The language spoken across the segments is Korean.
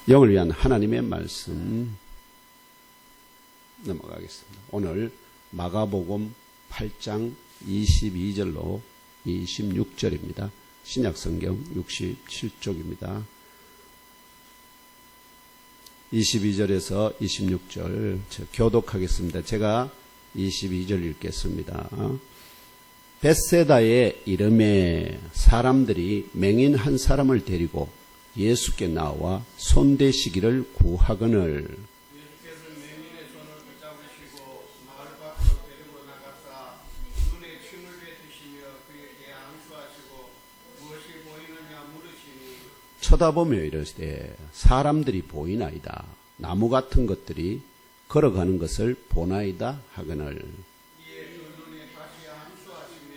영을 위한 하나님의 말씀 넘어가겠습니다. 오늘 마가복음 8장 22절로 26절입니다. 신약성경 67쪽입니다. 22절에서 26절 교독하겠습니다. 제가 22절 읽겠습니다. 벳세다의 이름에 사람들이 맹인 한 사람을 데리고 예수께 나와 손대시기를 구하거늘 예수께서 맹인의 손을 붙잡으시고 마을 밖으로 데리고 나가사 눈에 침을 뱉으시며 그에게 안수하시고 무엇이 보이느냐 물으시니 쳐다보며 이르시되 사람들이 보이나이다. 나무 같은 것들이 걸어가는 것을 보나이다 하거늘 이에 그 눈에 다시 안수하시며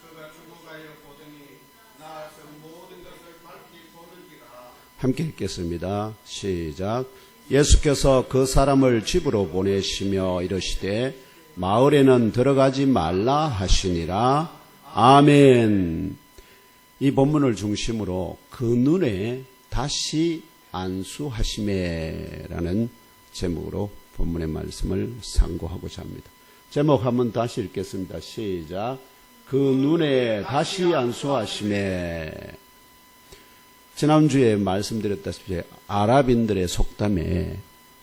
그가 죽어가여 보더니 나아서 모든 것을 밝히 보는지라. 함께 읽겠습니다. 시작. 예수께서 그 사람을 집으로 보내시며 이르시되 마을에는 들어가지 말라 하시니라. 아멘. 이 본문을 중심으로 그 눈에 다시 안수하시매라는 제목으로 본문의 말씀을 상고하고자 합니다. 제목 한번 다시 읽겠습니다. 시작. 그 눈에 다시 안수하시매. 지난주에 말씀드렸다시피 아랍인들의 속담에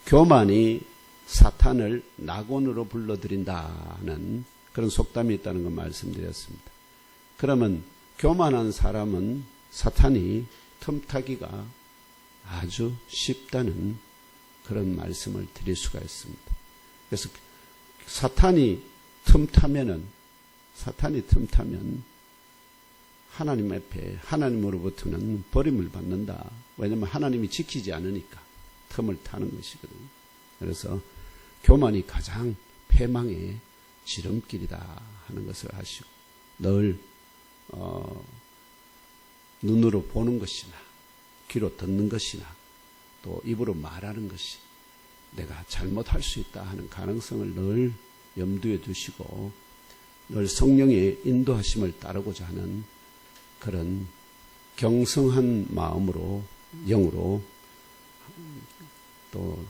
교만이 사탄을 낙원으로 불러들인다는 그런 속담이 있다는 걸 말씀드렸습니다. 그러면 교만한 사람은 사탄이 틈타기가 아주 쉽다는 그런 말씀을 드릴 수가 있습니다. 그래서 사탄이 틈타면 하나님 앞에 하나님으로부터는 버림을 받는다. 왜냐하면 하나님이 지키지 않으니까 틈을 타는 것이거든요. 그래서 교만이 가장 패망의 지름길이다 하는 것을 아시고 늘 눈으로 보는 것이나 귀로 듣는 것이나 또 입으로 말하는 것이 내가 잘못할 수 있다 하는 가능성을 늘 염두에 두시고 늘 성령의 인도하심을 따르고자 하는 그런 경성한 마음으로 영으로 또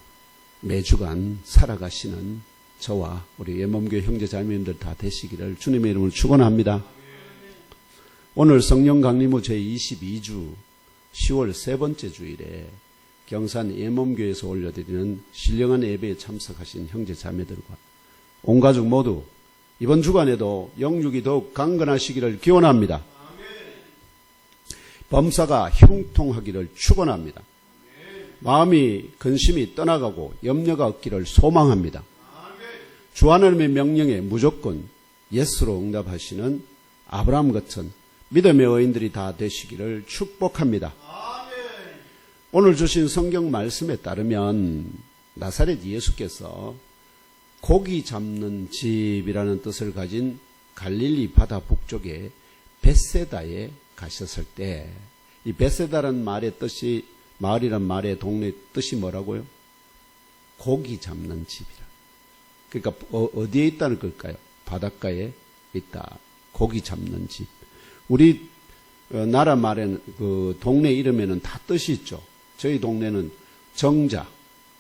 매주간 살아가시는 저와 우리 예범교회 형제자매님들 다 되시기를 주님의 이름으로 축원합니다. 오늘 성령 강림 후 제22주 10월 세 번째 주일에 경산 예범교회에서 올려드리는 신령한 예배에 참석하신 형제자매들과 온 가족 모두 이번 주간에도 영육이 더욱 강건하시기를 기원합니다. 범사가 형통하기를 축원합니다. 마음이 근심이 떠나가고 염려가 없기를 소망합니다. 주 하나님의 명령에 무조건 예스로 응답하시는 아브라함 같은 믿음의 어인들이 다 되시기를 축복합니다. 오늘 주신 성경 말씀에 따르면 나사렛 예수께서 고기 잡는 집이라는 뜻을 가진 갈릴리 바다 북쪽에 벳세다에 가셨을 때 이 벳세다라는 말의 뜻이 마을이란 말의 동네 뜻이 뭐라고요? 고기 잡는 집이라. 그러니까 어디에 있다는 걸까요? 바닷가에 있다. 고기 잡는 집. 우리 나라 말에는 그 동네 이름에는 다 뜻이 있죠. 저희 동네는 정자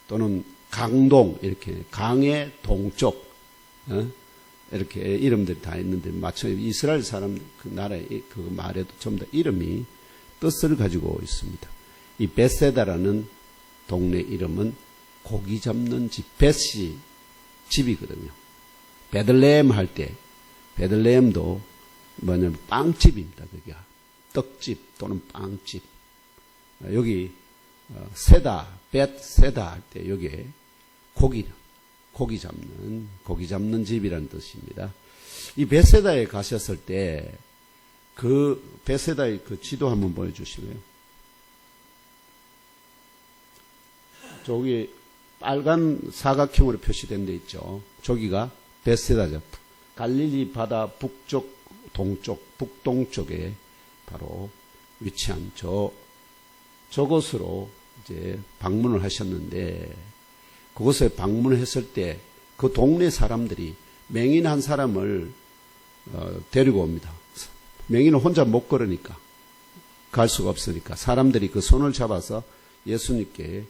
또는 강동 이렇게 강의 동쪽 이렇게 이름들이 다 있는데 마침 이스라엘 사람 그 나라의 그 말에도 전부 다 이름이 뜻을 가지고 있습니다. 이 벳세다라는 동네 이름은 고기 잡는 집, 벳이 집이거든요. 베들레헴 할 때 베들레헴도 뭐냐면 빵집입니다. 그게 떡집 또는 빵집. 여기 세다, 벳세다 할 때 여기에 고기 잡는 집이라는 뜻입니다. 이 벳세다에 가셨을 때 그 벳세다의 그 지도 한번 보여주실래요? 저기 빨간 사각형으로 표시된 데 있죠. 저기가 벳세다죠. 갈릴리 바다 북쪽, 동쪽, 북동쪽에 바로 위치한 저곳으로 이제 방문을 하셨는데 그곳에 방문했을 때 그 동네 사람들이 맹인 한 사람을 데리고 옵니다. 맹인은 혼자 못 걸으니까 갈 수가 없으니까 사람들이 그 손을 잡아서 예수님께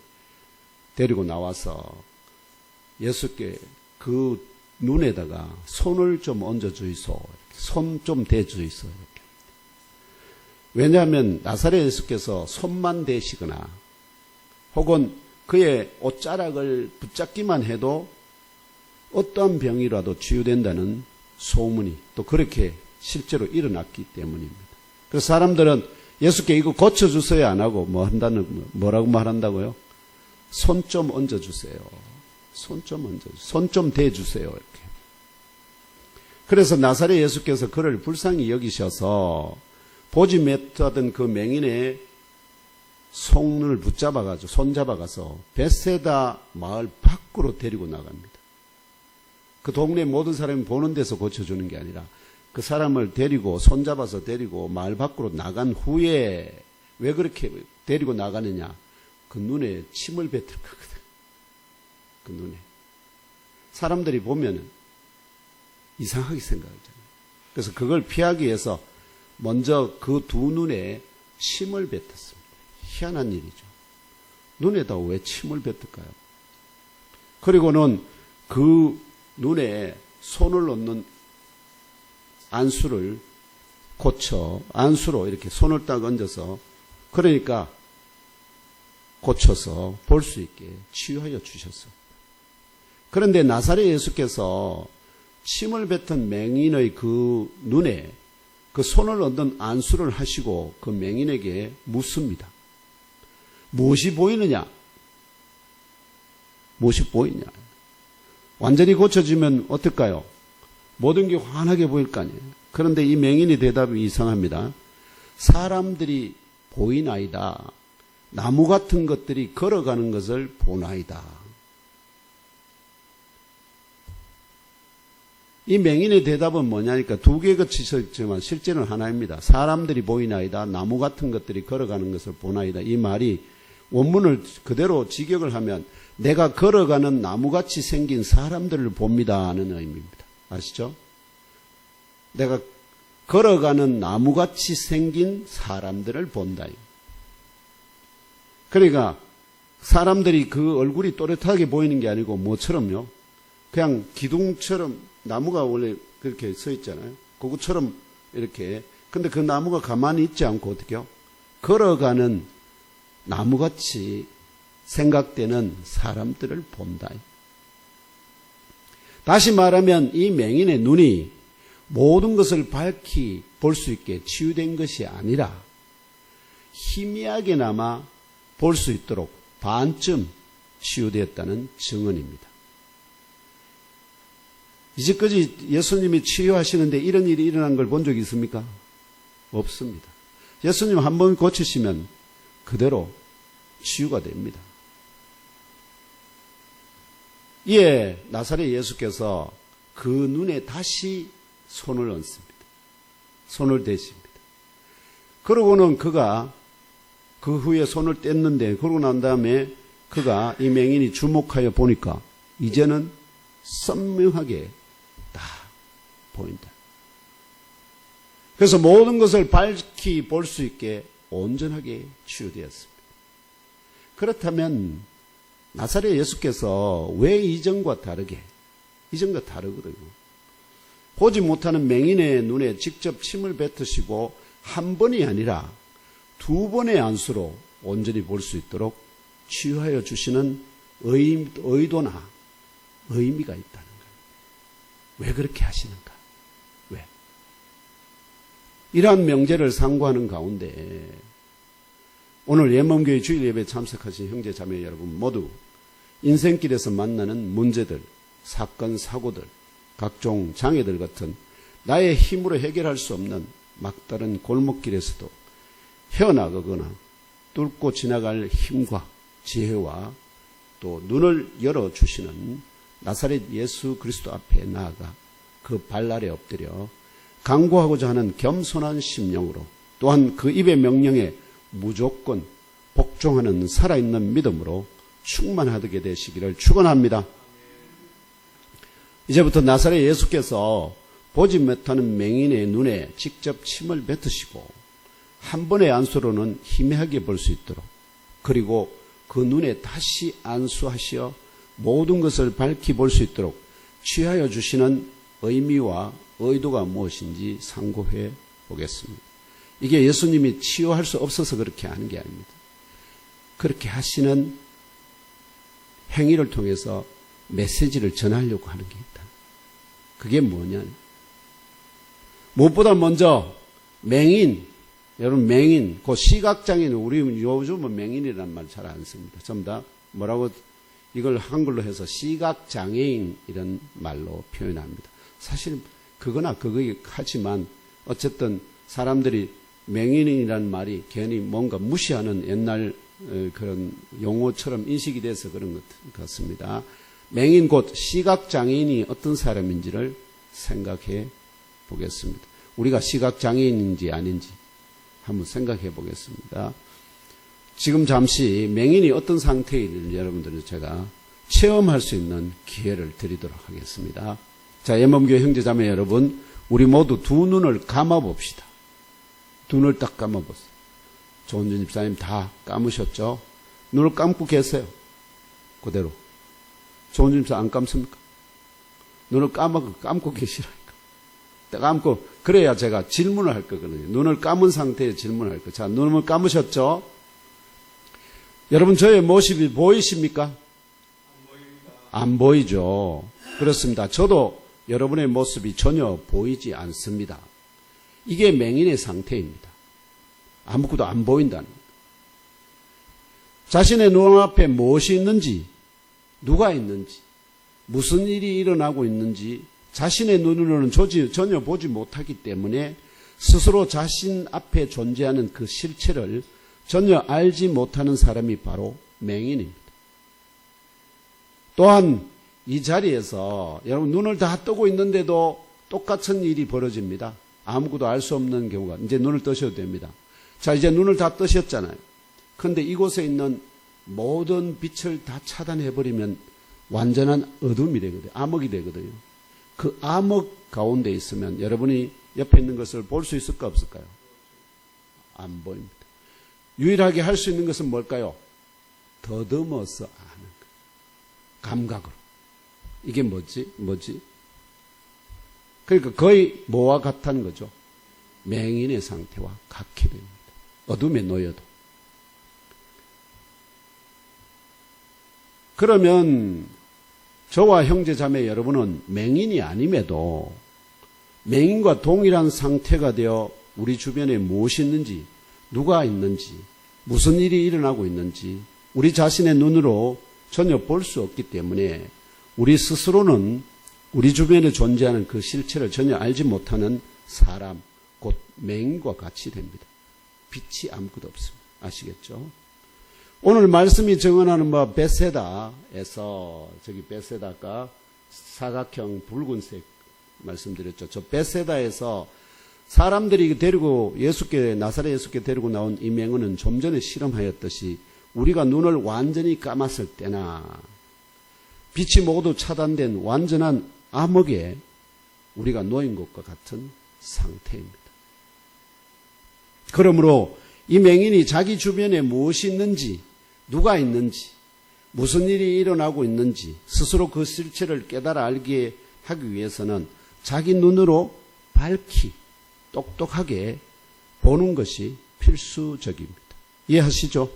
데리고 나와서 예수께 그 눈에다가 손을 좀 얹어주이소. 손 좀 대주이소. 이렇게. 왜냐하면 나사렛 예수께서 손만 대시거나 혹은 그의 옷자락을 붙잡기만 해도 어떠한 병이라도 치유된다는 소문이 또 그렇게 실제로 일어났기 때문입니다. 그래서 사람들은 예수께 이거 고쳐주세요 안 하고 뭐라고 말한다고요? 손 좀 얹어주세요. 손 좀 얹어주세요. 손 좀 대주세요. 이렇게. 그래서 나사렛 예수께서 그를 불쌍히 여기셔서 보지 못하던 그 맹인의 손을 붙잡아가지고 손잡아가서 벳세다 마을 밖으로 데리고 나갑니다. 그 동네 모든 사람이 보는 데서 고쳐주는 게 아니라 그 사람을 데리고 손잡아서 데리고 마을 밖으로 나간 후에 왜 그렇게 데리고 나가느냐? 그 눈에 침을 뱉을 거거든. 그 눈에. 사람들이 보면은 이상하게 생각하잖아요. 그래서 그걸 피하기 위해서 먼저 그 두 눈에 침을 뱉었습니다. 희한한 일이죠. 눈에다 왜 침을 뱉을까요? 그리고는 그 눈에 손을 넣는 안수를 고쳐 안수로 이렇게 손을 딱 얹어서 그러니까 고쳐서 볼 수 있게 치유하여 주셨어요. 그런데 나사렛 예수께서 침을 뱉은 맹인의 그 눈에 그 손을 얹은 안수를 하시고 그 맹인에게 묻습니다. 무엇이 보이느냐? 무엇이 보이냐? 완전히 고쳐지면 어떨까요? 모든 게 환하게 보일 거 아니에요. 그런데 이 맹인의 대답이 이상합니다. 사람들이 보이나이다. 나무 같은 것들이 걸어가는 것을 보나이다. 이 맹인의 대답은 뭐냐니까 두 개 거치서 있지만 실제는 하나입니다. 사람들이 보이나이다. 나무 같은 것들이 걸어가는 것을 보나이다. 이 말이 원문을 그대로 직역을 하면 내가 걸어가는 나무같이 생긴 사람들을 봅니다 하는 의미입니다. 아시죠? 내가 걸어가는 나무같이 생긴 사람들을 본다. 그러니까 사람들이 그 얼굴이 또렷하게 보이는 게 아니고 뭐처럼요? 그냥 기둥처럼 나무가 원래 그렇게 서 있잖아요. 그것처럼 이렇게. 근데 그 나무가 가만히 있지 않고 어떻게요? 걸어가는 나무같이 생각되는 사람들을 본다. 다시 말하면 이 맹인의 눈이 모든 것을 밝히 볼 수 있게 치유된 것이 아니라 희미하게나마 볼 수 있도록 반쯤 치유되었다는 증언입니다. 이제까지 예수님이 치유하시는데 이런 일이 일어난 걸 본 적이 있습니까? 없습니다. 예수님 한 번 고치시면 그대로 치유가 됩니다. 이에 나사렛 예수께서 그 눈에 다시 손을 얹습니다. 손을 대십니다. 그러고는 그가 그 후에 손을 뗐는데 그러고 난 다음에 그가 이 맹인이 주목하여 보니까 이제는 선명하게 다 보인다. 그래서 모든 것을 밝히 볼 수 있게 온전하게 치유되었습니다. 그렇다면 나사렛 예수께서 왜 이전과 다르게, 이전과 다르거든요. 보지 못하는 맹인의 눈에 직접 침을 뱉으시고 한 번이 아니라 두 번의 안수로 온전히 볼 수 있도록 치유하여 주시는 의도나 의미가 있다는 거예요. 왜 그렇게 하시는가? 왜? 이러한 명제를 상고하는 가운데 오늘 예멈교회 주일 예배에 참석하신 형제 자매 여러분 모두 인생길에서 만나는 문제들, 사건, 사고들, 각종 장애들 같은 나의 힘으로 해결할 수 없는 막다른 골목길에서도 헤어나가거나 뚫고 지나갈 힘과 지혜와 또 눈을 열어주시는 나사렛 예수 그리스도 앞에 나아가 그 발 아래 엎드려 간구하고자 하는 겸손한 심령으로 또한 그 입의 명령에 무조건 복종하는 살아있는 믿음으로 충만하게 되시기를 축원합니다. 이제부터 나사렛 예수께서 보지 못하는 맹인의 눈에 직접 침을 뱉으시고 한 번의 안수로는 희미하게 볼 수 있도록 그리고 그 눈에 다시 안수하시어 모든 것을 밝히 볼 수 있도록 취하여 주시는 의미와 의도가 무엇인지 상고해 보겠습니다. 이게 예수님이 치유할 수 없어서 그렇게 하는 게 아닙니다. 그렇게 하시는 행위를 통해서 메시지를 전하려고 하는 게 있다. 그게 뭐냐? 무엇보다 먼저 맹인, 여러분 맹인, 그 시각장애인, 우리 요즘은 맹인이라는 말 잘 안 씁니다. 전부 다 뭐라고 이걸 한글로 해서 시각장애인 이런 말로 표현합니다. 사실 그거나 그거이 하지만 어쨌든 사람들이 맹인이라는 말이 괜히 뭔가 무시하는 옛날 그런 용어처럼 인식이 돼서 그런 것 같습니다. 맹인 곧 시각장애인이 어떤 사람인지를 생각해 보겠습니다. 우리가 시각장애인인지 아닌지 한번 생각해 보겠습니다. 지금 잠시 맹인이 어떤 상태인지 여러분들은 제가 체험할 수 있는 기회를 드리도록 하겠습니다. 자, 예범교회 형제자매 여러분, 우리 모두 두 눈을 감아 봅시다. 눈을 딱 감아 보세요. 조은준 집사님 다 감으셨죠? 눈을 감고 계세요. 그대로. 조은준 집사 안 감습니까? 눈을 감고 계시라니까. 감고, 그래야 제가 질문을 할 거거든요. 눈을 감은 상태에 질문을 할 거예요. 자, 눈을 감으셨죠? 여러분, 저의 모습이 보이십니까? 안 보입니다. 안 보이죠. 그렇습니다. 저도 여러분의 모습이 전혀 보이지 않습니다. 이게 맹인의 상태입니다. 아무것도 안 보인다는 거예요. 자신의 눈앞에 무엇이 있는지, 누가 있는지, 무슨 일이 일어나고 있는지 자신의 눈으로는 전혀 보지 못하기 때문에 스스로 자신 앞에 존재하는 그 실체를 전혀 알지 못하는 사람이 바로 맹인입니다. 또한 이 자리에서 여러분 눈을 다 뜨고 있는데도 똑같은 일이 벌어집니다. 아무것도 알 수 없는 경우가. 이제 눈을 뜨셔도 됩니다. 자, 이제 눈을 다 뜨셨잖아요. 그런데 이곳에 있는 모든 빛을 다 차단해버리면 완전한 어둠이 되거든요. 암흑이 되거든요. 그 암흑 가운데 있으면 여러분이 옆에 있는 것을 볼 수 있을까 없을까요? 안 보입니다. 유일하게 할 수 있는 것은 뭘까요? 더듬어서 아는 거예요. 감각으로. 이게 뭐지? 그러니까 거의 뭐와 같다는 거죠? 맹인의 상태와 같게 됩니다. 어둠에 놓여도. 그러면 저와 형제 자매 여러분은 맹인이 아님에도 맹인과 동일한 상태가 되어 우리 주변에 무엇이 있는지, 누가 있는지, 무슨 일이 일어나고 있는지 우리 자신의 눈으로 전혀 볼 수 없기 때문에 우리 스스로는 우리 주변에 존재하는 그 실체를 전혀 알지 못하는 사람, 곧 맹인과 같이 됩니다. 빛이 아무것도 없습니다. 아시겠죠? 오늘 말씀이 증언하는 베세다에서, 저기 베세다가 사각형 붉은색 말씀드렸죠. 저 베세다에서 사람들이 데리고 나사렛 예수께 데리고 나온 이 맹인은 좀 전에 실험하였듯이 우리가 눈을 완전히 감았을 때나 빛이 모두 차단된 완전한 암흑에 우리가 놓인 것과 같은 상태입니다. 그러므로 이 맹인이 자기 주변에 무엇이 있는지, 누가 있는지, 무슨 일이 일어나고 있는지 스스로 그 실체를 깨달아 알게 하기 위해서는 자기 눈으로 밝히 똑똑하게 보는 것이 필수적입니다. 이해하시죠?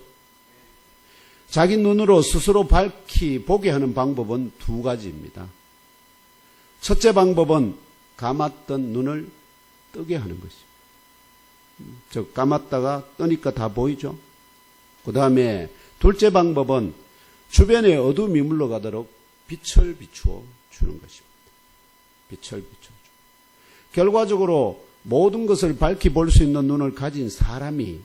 자기 눈으로 스스로 밝히 보게 하는 방법은 두 가지입니다. 첫째 방법은 감았던 눈을 뜨게 하는 것입니다. 감았다가 뜨니까 다 보이죠? 그 다음에 둘째 방법은 주변에 어둠이 물러가도록 빛을 비추어 주는 것입니다. 빛을 비추어 주고. 결과적으로 모든 것을 밝히 볼 수 있는 눈을 가진 사람이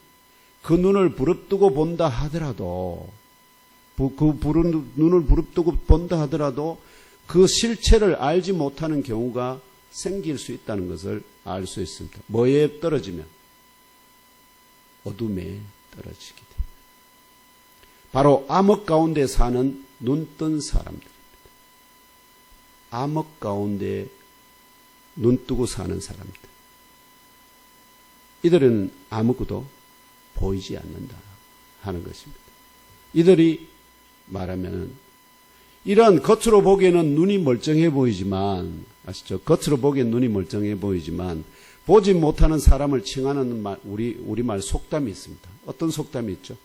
그 눈을 부릅뜨고 본다 하더라도 눈을 부릅뜨고 본다 하더라도 그 실체를 알지 못하는 경우가 생길 수 있다는 것을 알 수 있습니다. 뭐에 떨어지면? 어둠에 떨어지게 됩니다. 바로 암흑 가운데 사는 눈뜬 사람들입니다. 암흑 가운데 눈 뜨고 사는 사람들. 이들은 아무것도 보이지 않는다 하는 것입니다. 이들이 말하면 이런 겉으로 보기에는 눈이 멀쩡해 보이지만 아시죠? 겉으로 보기엔 눈이 멀쩡해 보이지만 보지 못하는 사람을 칭하는 말, 우리말 속담이 있습니다. 어떤 속담이 있죠?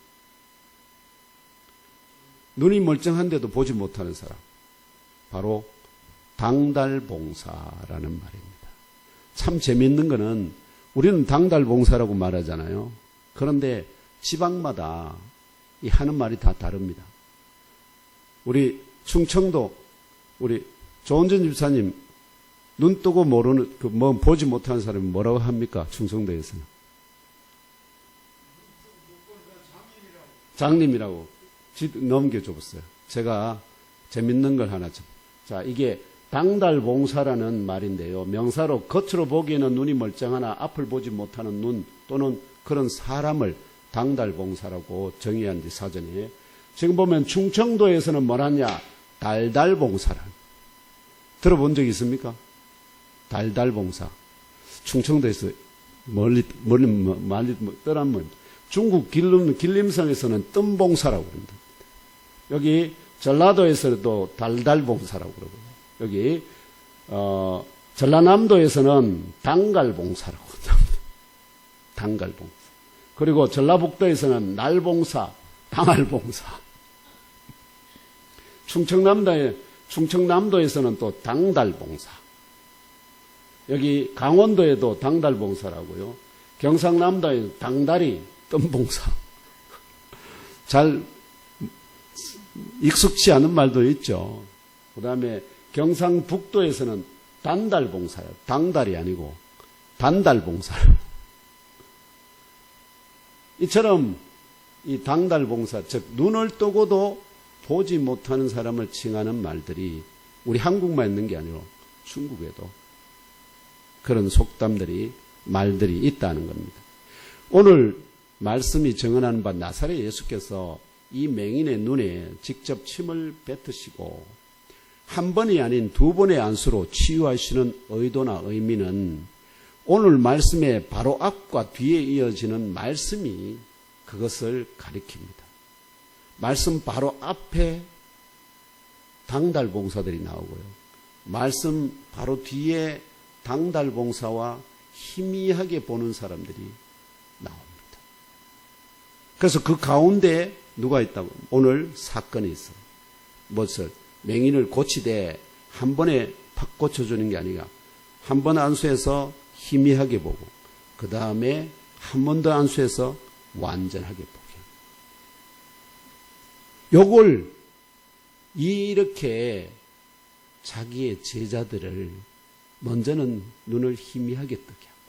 눈이 멀쩡한데도 보지 못하는 사람. 바로 당달봉사라는 말입니다. 참 재미있는 거는 우리는 당달봉사라고 말하잖아요. 그런데 지방마다 이 하는 말이 다 다릅니다. 우리 충청도 우리 조은전 집사님 눈 뜨고 모르는 보지 못하는 사람이 뭐라고 합니까? 충청도에서는 장님이라고 넘겨줘봤어요. 제가 재밌는 걸 하나 좀. 자, 이게 당달봉사라는 말인데요. 명사로 겉으로 보기에는 눈이 멀쩡하나 앞을 보지 못하는 눈 또는 그런 사람을 당달봉사라고 정의한 뒤 사전에. 지금 보면 충청도에서는 뭐라냐? 달달봉사를. 들어본 적 있습니까? 달달봉사. 충청도에서 멀리 떠나면 중국 길림성에서는 뜸봉사라고 그럽니다. 여기 전라도에서도 달달봉사라고 그러고요. 여기 전라남도에서는 당갈봉사라고 합니다. 당갈봉사. 그리고 전라북도에서는 날봉사, 당알봉사. 충청남도에서는 또 당달봉사. 여기 강원도에도 당달봉사라고요. 경상남도에 당다리, 뜸봉사. 잘 익숙치 않은 말도 있죠. 그 다음에 경상북도에서는 단달봉사예요. 당달이 아니고 단달봉사. 이처럼 이 당달봉사, 즉 눈을 뜨고도 보지 못하는 사람을 칭하는 말들이 우리 한국만 있는 게 아니라 중국에도 그런 속담들이 말들이 있다는 겁니다. 오늘 말씀이 증언하는 바 나사렛 예수께서 이 맹인의 눈에 직접 침을 뱉으시고 한 번이 아닌 두 번의 안수로 치유하시는 의도나 의미는 오늘 말씀의 바로 앞과 뒤에 이어지는 말씀이 그것을 가리킵니다. 말씀 바로 앞에 당달봉사들이 나오고요. 말씀 바로 뒤에 당달봉사와 희미하게 보는 사람들이 나옵니다. 그래서 그 가운데 누가 있다고? 오늘 사건이 있어요. 무엇을? 맹인을 고치되 한 번에 팍 고쳐주는 게 아니라 한 번 안수해서 희미하게 보고 그 다음에 한 번 더 안수해서 완전하게 보게. 요걸 이렇게 자기의 제자들을 먼저는 눈을 희미하게 뜨게 하고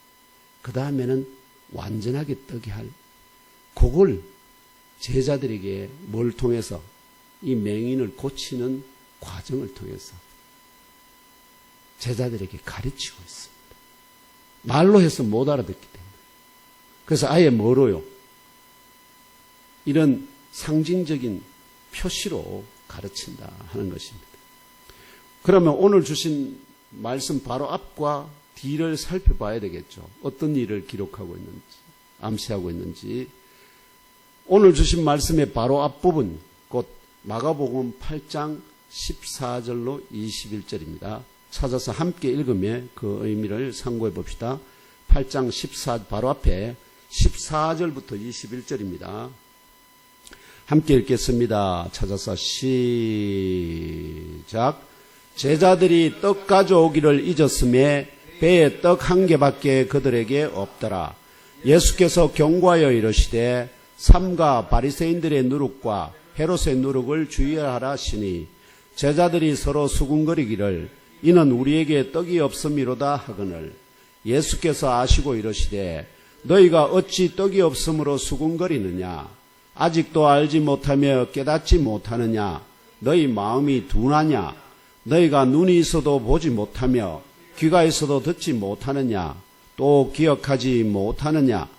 그 다음에는 완전하게 뜨게 할 그걸 제자들에게 뭘 통해서 이 맹인을 고치는 과정을 통해서 제자들에게 가르치고 있습니다. 말로 해서 못 알아듣기 때문에. 그래서 아예 뭐로요? 이런 상징적인 표시로 가르친다 하는 것입니다. 그러면 오늘 주신 말씀 바로 앞과 뒤를 살펴봐야 되겠죠. 어떤 일을 기록하고 있는지, 암시하고 있는지. 오늘 주신 말씀의 바로 앞부분, 곧 마가복음 8장 14절로 21절입니다. 찾아서 함께 읽으며 그 의미를 상고해 봅시다. 8장 14, 바로 앞에 14절부터 21절입니다. 함께 읽겠습니다. 찾아서 시작. 제자들이 떡 가져오기를 잊었음에 배에 떡 한 개밖에 그들에게 없더라. 예수께서 경고하여 이르시되 삼가 바리새인들의 누룩과 헤롯의 누룩을 주의하라 하시니 제자들이 서로 수군거리기를 이는 우리에게 떡이 없음이로다 하거늘 예수께서 아시고 이르시되 너희가 어찌 떡이 없음으로 수군거리느냐 아직도 알지 못하며 깨닫지 못하느냐 너희 마음이 둔하냐 너희가 눈이 있어도 보지 못하며 귀가 있어도 듣지 못하느냐 또 기억하지 못하느냐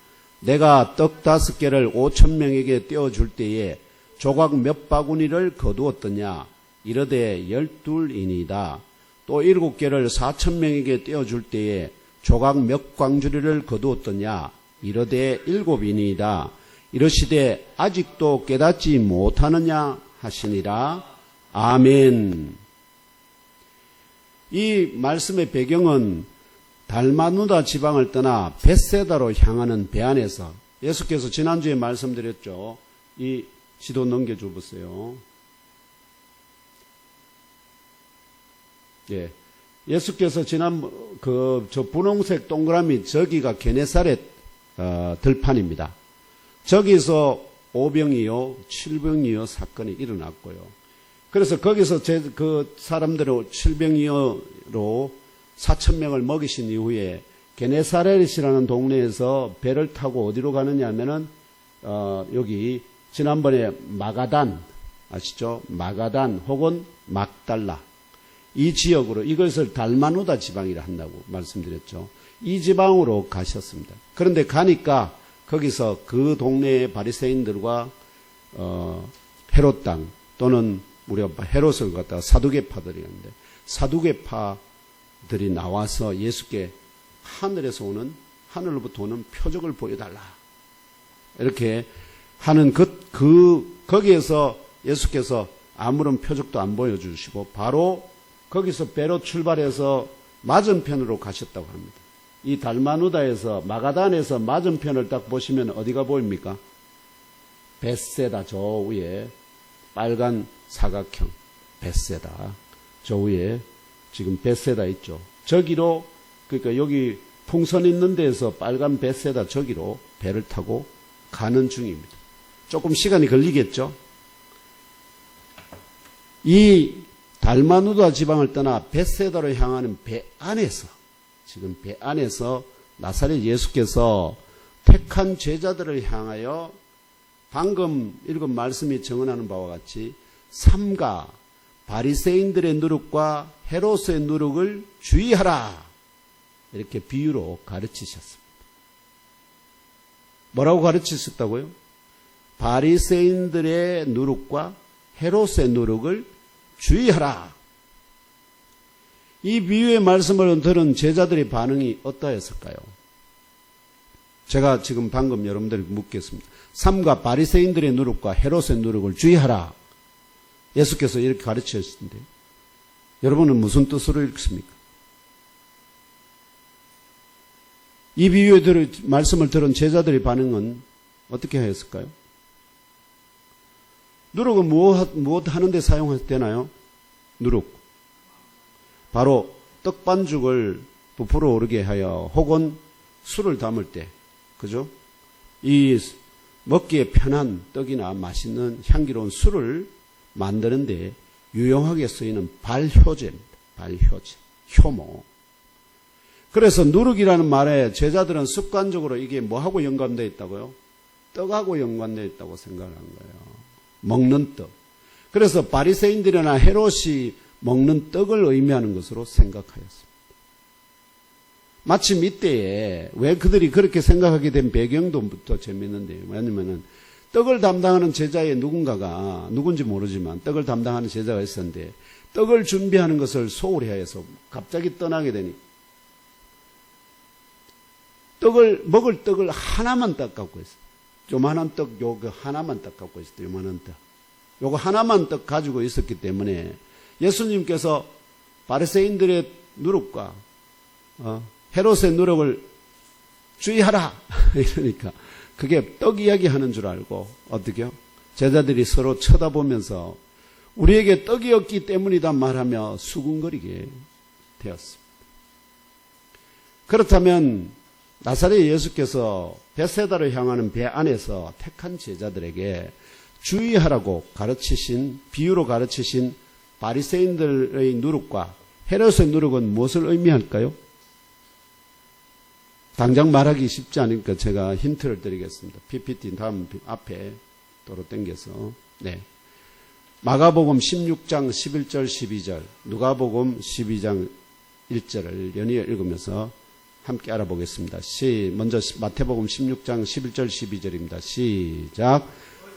내가 떡 5개를 5,000명에게 떼어줄 때에 조각 몇 바구니를 거두었더냐 이르되 12이니이다. 또 7개를 4,000명에게 떼어줄 때에 조각 몇 광주리를 거두었더냐 이르되 7이니이다. 이러시되 아직도 깨닫지 못하느냐 하시니라. 아멘. 이 말씀의 배경은 달마누다 지방을 떠나 벳세다로 향하는 배 안에서 예수께서 지난주에 말씀드렸죠. 이 지도 넘겨줘 보세요. 예. 예수께서 저 분홍색 동그라미 저기가 게네사렛 들판입니다. 저기서 오병이요, 칠병이요 사건이 일어났고요. 그래서 거기서 그 사람들을 칠병이요로 4,000명을 먹이신 이후에 게네사렛이라는 동네에서 배를 타고 어디로 가느냐 하면은 여기 지난번에 마가단 아시죠? 마가단 혹은 막달라 이 지역으로 이것을 달마누다 지방이라 한다고 말씀드렸죠. 이 지방으로 가셨습니다. 그런데 가니까 거기서 그 동네의 바리새인들과 헤롯 땅 또는 우리가 헤롯을 갖다가 사두개파들이 있는데 사두개파들이 나와서 예수께 하늘에서 오는 하늘로부터 오는 표적을 보여달라 이렇게 하는 거기에서 예수께서 아무런 표적도 안 보여주시고 바로 거기서 배로 출발해서 맞은편으로 가셨다고 합니다. 이 달마누다에서 마가단에서 맞은편을 딱 보시면 어디가 보입니까? 벳세다 저 위에 빨간 사각형 벳세다 저 위에 지금 벳세다 있죠. 저기로 그러니까 여기 풍선 있는 데에서 빨간 벳세다 저기로 배를 타고 가는 중입니다. 조금 시간이 걸리겠죠. 이 달마누다 지방을 떠나 벳세다로 향하는 배 안에서 지금 배 안에서 나사렛 예수께서 택한 제자들을 향하여 방금 읽은 말씀이 증언하는 바와 같이 삼가 바리새인들의 누룩과 헤롯의 누룩을 주의하라 이렇게 비유로 가르치셨습니다. 뭐라고 가르치셨다고요? 바리새인들의 누룩과 헤롯의 누룩을 주의하라. 이 비유의 말씀을 들은 제자들의 반응이 어떠했을까요? 제가 지금 방금 여러분들에게 묻겠습니다. 삼가 바리새인들의 누룩과 헤롯의 누룩을 주의하라. 예수께서 이렇게 가르치셨는데 여러분은 무슨 뜻으로 읽습니까? 이 비유의 말씀을 들은 제자들의 반응은 어떻게 하였을까요? 누룩은 무엇 하는데 사용되나요? 누룩. 바로 떡반죽을 부풀어 오르게 하여 혹은 술을 담을 때, 그죠? 이 먹기에 편한 떡이나 맛있는 향기로운 술을 만드는데 유용하게 쓰이는 발효제입니다. 발효제, 효모. 그래서 누룩이라는 말에 제자들은 습관적으로 이게 뭐하고 연관되어 있다고요? 떡하고 연관되어 있다고 생각을 한 거예요. 먹는 떡. 그래서 바리새인들이나 헤롯이 먹는 떡을 의미하는 것으로 생각하였습니다. 마침 이때에 왜 그들이 그렇게 생각하게 된 배경도 또 재밌는데요. 왜냐하면 떡을 담당하는 제자의 누군가가 누군지 모르지만 떡을 담당하는 제자가 있었는데 떡을 준비하는 것을 소홀히 해서 갑자기 떠나게 되니 먹을 떡을 하나만 딱 갖고 있어요. 요만한 떡, 요거 하나만 딱 갖고 있었어요. 요만한 떡. 요거 하나만 떡 가지고 있었기 때문에 예수님께서 바리새인들의 누룩과 헤롯의 누룩을 주의하라. 이러니까 그게 떡 이야기 하는 줄 알고 어떻게요? 제자들이 서로 쳐다보면서 우리에게 떡이 없기 때문이다 말하며 수군거리게 되었습니다. 그렇다면 나사렛 예수께서 벳세다로 향하는 배 안에서 택한 제자들에게 주의하라고 가르치신 비유로 가르치신 바리새인들의 누룩과 헤롯의 누룩은 무엇을 의미할까요? 당장 말하기 쉽지 않으니까 제가 힌트를 드리겠습니다. PPT 다음 앞에 도로 당겨서 네. 마가복음 16장 11절 12절 누가복음 12장 1절을 연이어 읽으면서 함께 알아보겠습니다. 먼저 마태복음 16장 11절 12절입니다. 시작.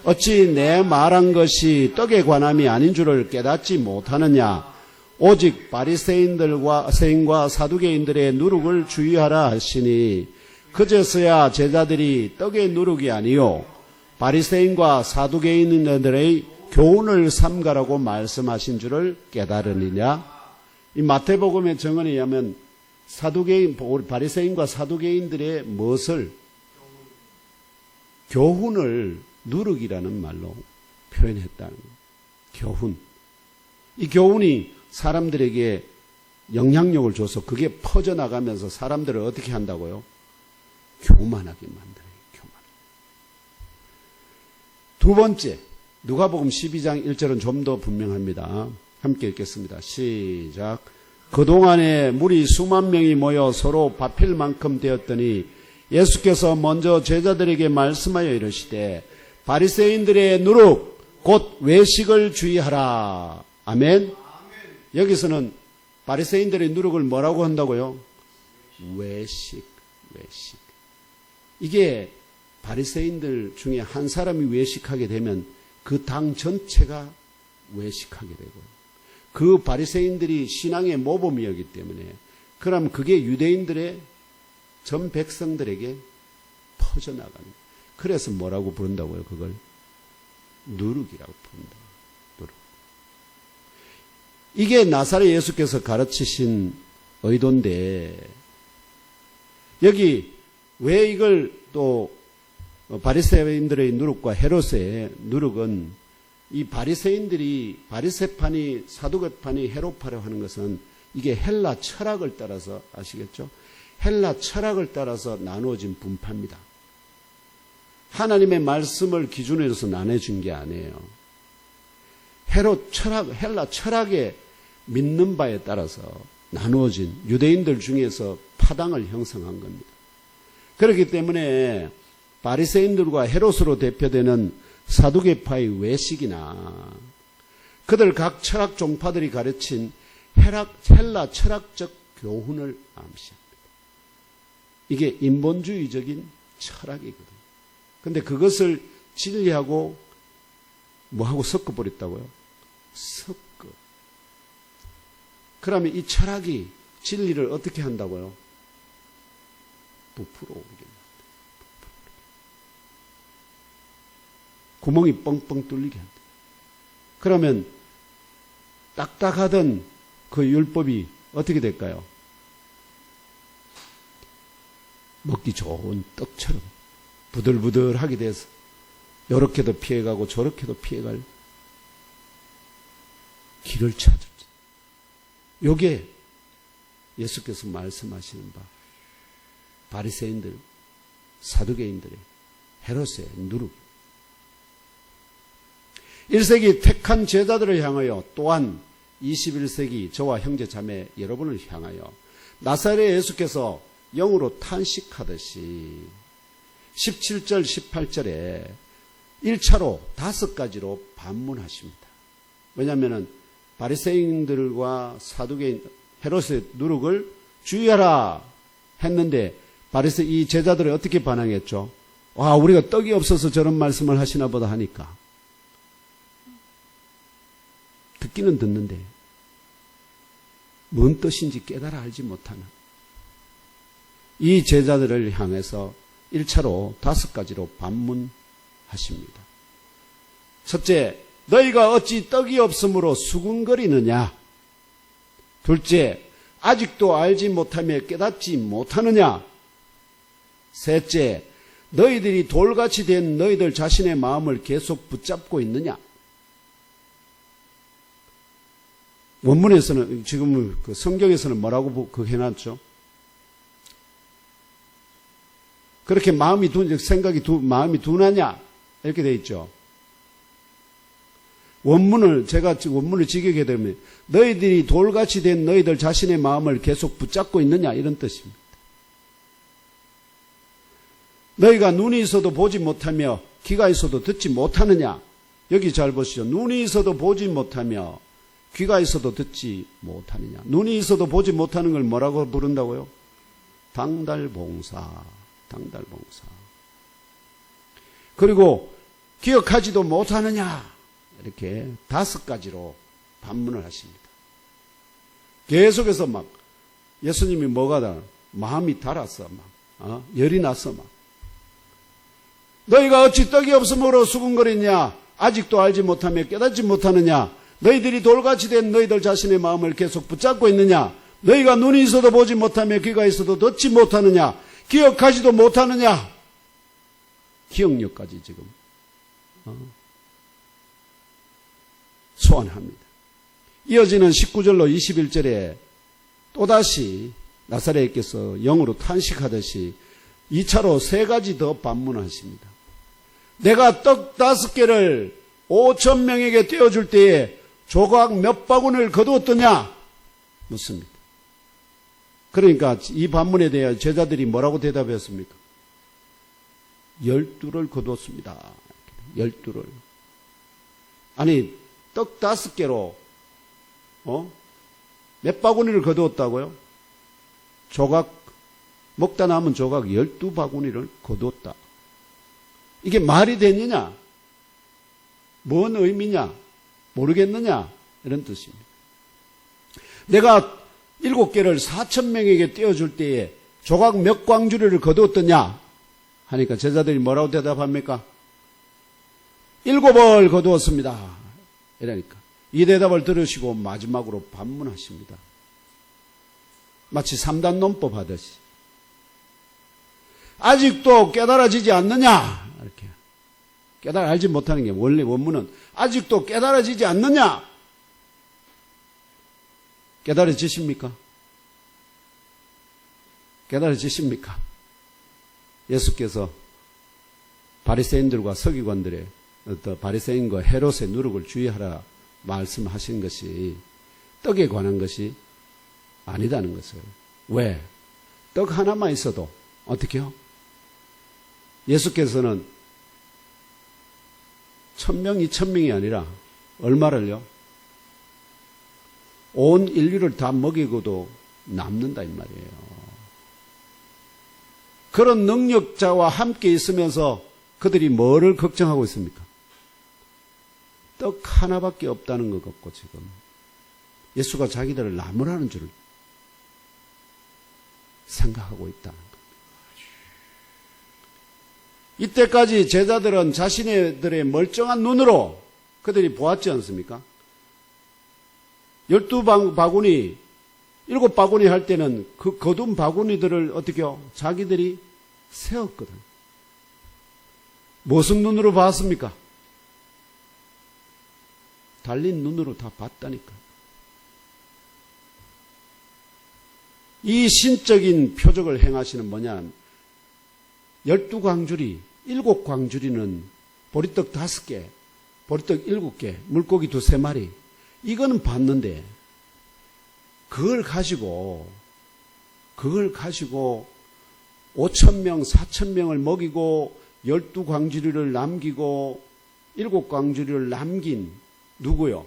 어찌 내 말한 것이 떡에 관함이 아닌 줄을 깨닫지 못하느냐. 오직 바리새인과 사두개인들의 누룩을 주의하라 하시니 그제서야 제자들이 떡의 누룩이 아니요 바리새인과 사두개인들의 교훈을 삼가라고 말씀하신 줄을 깨달으느냐? 이 마태복음의 정언에 의하면 바리새인과 사두개인들의 무엇을? 교훈을 누룩이라는 말로 표현했다는 거예요. 교훈. 이 교훈이 사람들에게 영향력을 줘서 그게 퍼져나가면서 사람들을 어떻게 한다고요? 교만하게 만들어요. 교만. 두 번째, 누가복음 12장 1절은 좀 더 분명합니다. 함께 읽겠습니다. 시작. 그동안에 무리 수만 명이 모여 서로 밥힐 만큼 되었더니 예수께서 먼저 제자들에게 말씀하여 이르시되 바리새인들의 누룩 곧 외식을 주의하라. 아멘. 여기서는 바리새인들의 누룩을 뭐라고 한다고요? 외식. 이게 바리새인들 중에 한 사람이 외식하게 되면 그 당 전체가 외식하게 되고, 그 바리새인들이 신앙의 모범이었기 때문에, 그럼 그게 유대인들의 전 백성들에게 퍼져나가는. 그래서 뭐라고 부른다고요? 그걸 누룩이라고 부른다. 누룩. 이게 나사렛 예수께서 가르치신 의도인데, 여기 왜 이걸 또 바리새인들의 누룩과 헤롯의 누룩은, 이 바리새인들이 바리새파니 사두개파니 헤롯파라고 하는 것은 이게 헬라 철학을 따라서, 아시겠죠? 헬라 철학을 따라서 나누어진 분파입니다. 하나님의 말씀을 기준으로 해서 나눠준 게 아니에요. 헤롯 철학, 헬라 철학에 믿는 바에 따라서 나누어진 유대인들 중에서 파당을 형성한 겁니다. 그렇기 때문에 바리새인들과 헤롯으로 대표되는 사두개파의 외식이나 그들 각 철학 종파들이 가르친 헬라 철학적 교훈을 암시합니다. 이게 인본주의적인 철학이거든요. 그런데 그것을 진리하고 뭐하고 섞어버렸다고요? 섞어. 그러면 이 철학이 진리를 어떻게 한다고요? 부풀어 오르게 합니다. 구멍이 뻥뻥 뚫리게 한다. 그러면 딱딱하던 그 율법이 어떻게 될까요? 먹기 좋은 떡처럼 부들부들하게 돼서 이렇게도 피해가고 저렇게도 피해갈 길을 찾았죠. 요게 예수께서 말씀하시는 바 바리새인들, 사두개인들의 헤롯의 누룩. 1세기 택한 제자들을 향하여, 또한 21세기 저와 형제 자매 여러분을 향하여 나사렛 예수께서 영으로 탄식하듯이 17절 18절에 1차로 5가지로 반문하십니다. 왜냐하면 바리새인들과 사두개인 헤롯의 누룩을 주의하라 했는데 이 제자들이 어떻게 반응했죠? 와, 우리가 떡이 없어서 저런 말씀을 하시나 보다 하니까 듣기는 듣는데 뭔 뜻인지 깨달아 알지 못하는 이 제자들을 향해서 1차로 5가지로 반문하십니다. 첫째, 너희가 어찌 떡이 없으므로 수군거리느냐? 둘째, 아직도 알지 못하며 깨닫지 못하느냐? 셋째, 너희들이 돌같이 된 너희들 자신의 마음을 계속 붙잡고 있느냐? 원문에서는, 지금 그 성경에서는 뭐라고 해놨죠? 그렇게 마음이 마음이 둔하냐? 이렇게 되어 있죠. 제가 원문을 직역해 드리면, 너희들이 돌같이 된 너희들 자신의 마음을 계속 붙잡고 있느냐? 이런 뜻입니다. 너희가 눈이 있어도 보지 못하며, 귀가 있어도 듣지 못하느냐? 여기 잘 보시죠. 눈이 있어도 보지 못하며, 귀가 있어도 듣지 못하느냐? 눈이 있어도 보지 못하는 걸 뭐라고 부른다고요? 당달봉사. 그리고 기억하지도 못하느냐? 이렇게 5가지로 반문을 하십니다. 계속해서 막 예수님이 뭐가 마음이 달아서 열이 나서 너희가 어찌 떡이 없으므로 수군거리냐? 아직도 알지 못하며 깨닫지 못하느냐? 너희들이 돌같이 된 너희들 자신의 마음을 계속 붙잡고 있느냐? 너희가 눈이 있어도 보지 못하며 귀가 있어도 듣지 못하느냐? 기억하지도 못하느냐? 기억력까지 지금 소환합니다. 이어지는 19절로 21절에 또다시 나사렛께서 영으로 탄식하듯이 2차로 3가지 더 반문하십니다. 내가 떡 5개를 5,000명에게 떼어줄 때에 조각 몇 바구니를 거두었더냐? 묻습니다. 그러니까 이 반문에 대해 제자들이 뭐라고 대답했습니까? 12를 거두었습니다. 12를. 아니, 떡 5개로 몇 바구니를 거두었다고요? 먹다 남은 조각 12바구니를 거두었다. 이게 말이 되느냐? 뭔 의미냐? 모르겠느냐? 이런 뜻입니다. 내가 7개를 4,000명에게 떼어줄 때에 조각 몇 광주리를 거두었더냐? 하니까 제자들이 뭐라고 대답합니까? 7을 거두었습니다. 이러니까 이 대답을 들으시고 마지막으로 반문하십니다. 마치 3단 논법 하듯이. 아직도 깨달아지지 않느냐? 이렇게. 알지 못하는 게 원래 원문은 아직도 깨달아지지 않느냐? 깨달아지십니까? 깨달아지십니까? 예수께서 바리새인들과 서기관들의 바리새인과 헤롯의 누룩을 주의하라 말씀하신 것이 떡에 관한 것이 아니다는 것을. 왜? 떡 하나만 있어도 어떻게요? 예수께서는 1,000명, 2,000명이 아니라 얼마를요? 온 인류를 다 먹이고도 남는다 이 말이에요. 그런 능력자와 함께 있으면서 그들이 뭐를 걱정하고 있습니까? 떡 하나밖에 없다는 것 같고 지금 예수가 자기들을 나무라는 줄 생각하고 있다는 것. 이때까지 제자들은 자신들의 멀쩡한 눈으로 그들이 보았지 않습니까? 12바구니, 7바구니 할 때는 그 거둔 바구니들을 어떻게요? 자기들이 세웠거든. 무슨 눈으로 봤습니까? 달린 눈으로 다 봤다니까. 이 신적인 표적을 행하시는 뭐냐? 12광주리, 7광주리는 보리떡 5개, 보리떡 7개, 물고기 2-3마리. 이거는 봤는데, 그걸 가지고 5,000명, 4,000명을 먹이고 12광주리를 남기고 7광주리를 남긴 누구요?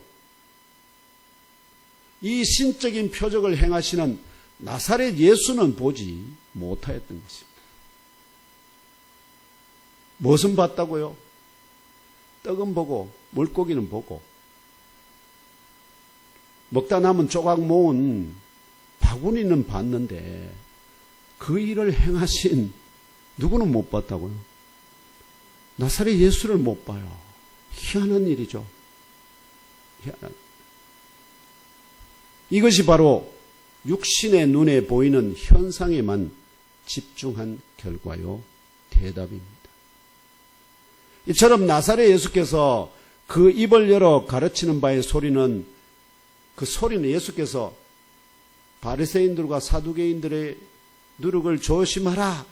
이 신적인 표적을 행하시는 나사렛 예수는 보지 못하였던 것입니다. 무엇은 봤다고요? 떡은 보고 물고기는 보고 먹다 남은 조각 모은 바구니는 봤는데 그 일을 행하신 누구는 못 봤다고요? 나사렛 예수를 못 봐요. 희한한 일이죠. 희한한. 이것이 바로 육신의 눈에 보이는 현상에만 집중한 결과요. 대답입니다. 이처럼 나사렛 예수께서 그 입을 열어 가르치는 바의 소리는 그 소리는 예수께서 바리새인들과 사두개인들의 누룩을 조심하라.